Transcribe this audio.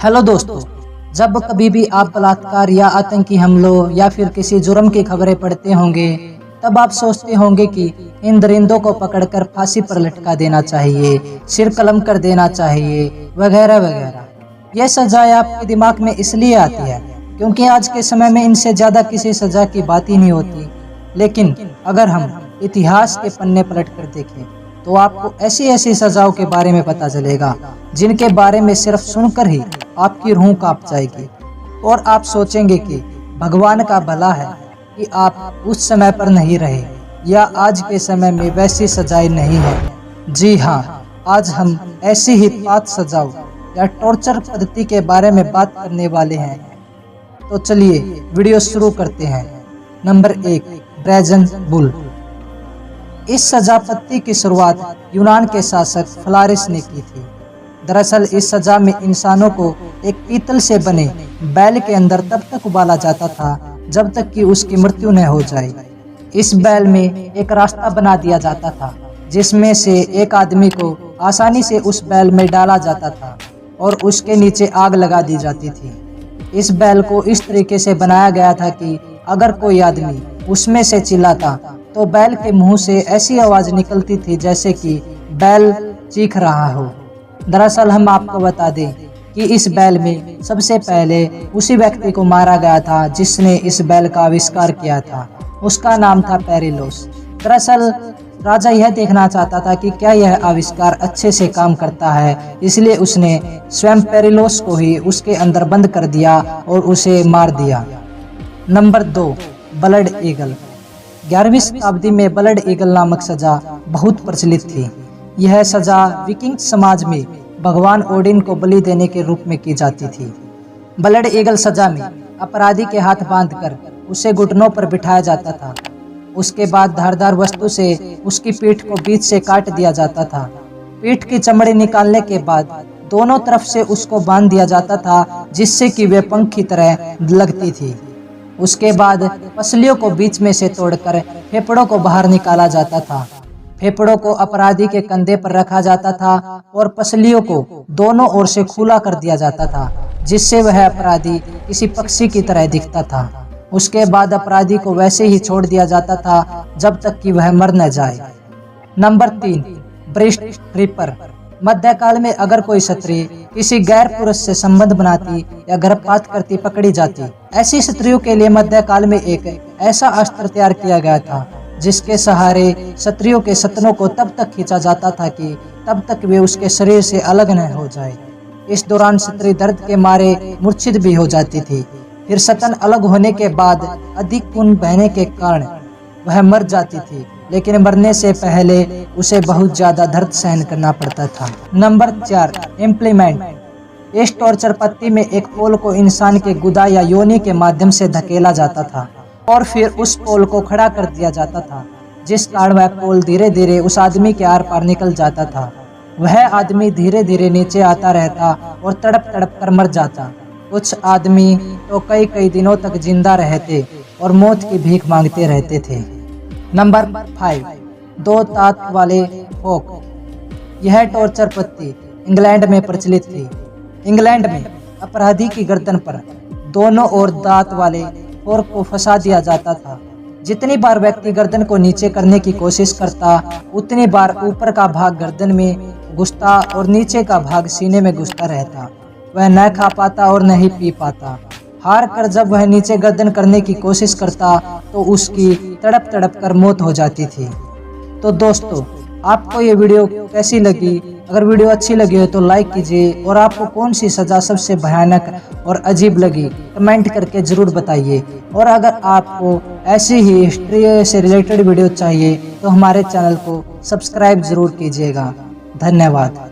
Hello दोस्तों, जब कभी भी आप बलात्कार या आतंकी हमलों या फिर किसी जुर्म की खबरें पढ़ते होंगे, तब आप सोचते होंगे कि इन दरिंदों को पकड़कर फांसी पर लटका देना चाहिए, सिर कलम कर देना चाहिए, वगैरह वगैरह। यह सजाएं आपके दिमाग में इसलिए आती है क्योंकि आज के समय में इनसे ज़्यादा किसी सजा की बात ही नहीं होती। लेकिन अगर हम इतिहास के पन्ने पलट कर देखें तो आपको ऐसी ऐसी सजाओं के बारे में पता चलेगा जिनके बारे में सिर्फ सुनकर ही आपकी रूह कांप जाएगी और आप सोचेंगे कि भगवान का भला है कि आप उस समय पर नहीं रहे या आज के समय में वैसी सजाएं नहीं है। जी हाँ, आज हम ऐसी ही 5 सजाओं या टॉर्चर पद्धति के बारे में बात करने वाले हैं। तो चलिए वीडियो शुरू करते हैं। Number 1, brazen bull. इस सजा पद्धति की शुरुआत यूनान के शासक फ्लारिस ने की थी। दरअसल इस सजा में इंसानों को एक पीतल से बने बैल के अंदर तब तक उबाला जाता था जब तक कि उसकी मृत्यु न हो जाए। इस बैल में एक रास्ता बना दिया जाता था जिसमें से एक आदमी को आसानी से उस बैल में डाला जाता था और उसके नीचे आग लगा दी जाती थी। इस बैल को इस तरीके से बनाया गया था कि अगर कोई आदमी उसमें से चिल्लाता तो बैल के मुंह से ऐसी आवाज निकलती थी जैसे कि बैल चीख रहा हो। दरअसल हम आपको बता दें कि इस बैल में सबसे पहले उसी व्यक्ति को मारा गया था जिसने इस बैल का आविष्कार किया था। उसका नाम था पेरिलोस। दरअसल राजा यह देखना चाहता था कि क्या यह आविष्कार अच्छे से काम करता है, इसलिए उसने स्वयं पेरिलोस को ही उसके अंदर बंद कर दिया और उसे मार दिया। Number 2, blood eagle. 11वीं शताब्दी में ब्लड ईगल नामक सजा बहुत प्रचलित थी। यह सजा विकिंग समाज में भगवान ओडिन को बलि देने के रूप में की जाती थी। ब्लड ईगल सजा में अपराधी के हाथ बांधकर उसे घुटनों पर बिठाया जाता था। उसके बाद धारदार वस्तु से उसकी पीठ को बीच से काट दिया जाता था। पीठ की चमड़ी निकालने के बाद दोनों तरफ से उसको बांध दिया जाता था जिससे कि वे पंख की तरह लगती थी। उसके बाद पसलियों को बीच में से तोड़कर फेफड़ों को बाहर निकाला जाता था। फेफड़ों को अपराधी के कंधे पर रखा जाता था और पसलियों को दोनों ओर से खुला कर दिया जाता था जिससे वह अपराधी किसी पक्षी की तरह दिखता था। उसके बाद अपराधी को वैसे ही छोड़ दिया जाता था जब तक कि वह मर न जाए। Number 3, breast ripper. मध्यकाल में अगर कोई स्त्री किसी गैर पुरुष से संबंध बनाती या गर्भपात करती पकड़ी जाती, ऐसी स्त्रियों के लिए मध्यकाल में एक ऐसा अस्त्र तैयार किया गया था जिसके सहारे स्त्रियों के सतनों को तब तक खींचा जाता था कि तब तक वे उसके शरीर से अलग न हो जाए। इस दौरान स्त्री दर्द के मारे मूर्छित भी हो जाती थी। फिर सतन अलग होने के बाद अधिक खून बहने के कारण वह मर जाती थी, लेकिन मरने से पहले उसे बहुत ज्यादा दर्द सहन करना पड़ता था। Number 4, implement. इस टॉर्चर पद्धति में एक पोल को इंसान के गुदा या योनि के माध्यम से धकेला जाता था और फिर उस पोल को खड़ा कर दिया जाता था, जिस कारण वह पोल धीरे धीरे उस आदमी के आर पार निकल जाता था। वह आदमी धीरे धीरे नीचे आता रहता और तड़प तड़प कर मर जाता। कुछ आदमी तो कई कई दिनों तक जिंदा रहते और मौत की भीख मांगते रहते थे। नंबर 5, 2 दांत वाले फोक। यह टॉर्चर पद्धति इंग्लैंड में प्रचलित थी। इंग्लैंड में अपराधी की गर्दन पर दोनों ओर दांत वाले फोर्क को फंसा दिया जाता था। जितनी बार व्यक्ति गर्दन को नीचे करने की कोशिश करता, उतनी बार ऊपर का भाग गर्दन में घुसता और नीचे का भाग सीने में घुसता रहता। वह न खा पाता और न ही पी पाता। हार कर जब वह नीचे गर्दन करने की कोशिश करता तो उसकी तड़प तड़प कर मौत हो जाती थी। तो दोस्तों, आपको ये वीडियो कैसी लगी? अगर वीडियो अच्छी लगी हो तो लाइक कीजिए और आपको कौन सी सज़ा सबसे भयानक और अजीब लगी कमेंट करके ज़रूर बताइए। और अगर आपको ऐसी ही हिस्ट्री से रिलेटेड वीडियो चाहिए तो हमारे चैनल को सब्सक्राइब ज़रूर कीजिएगा। धन्यवाद।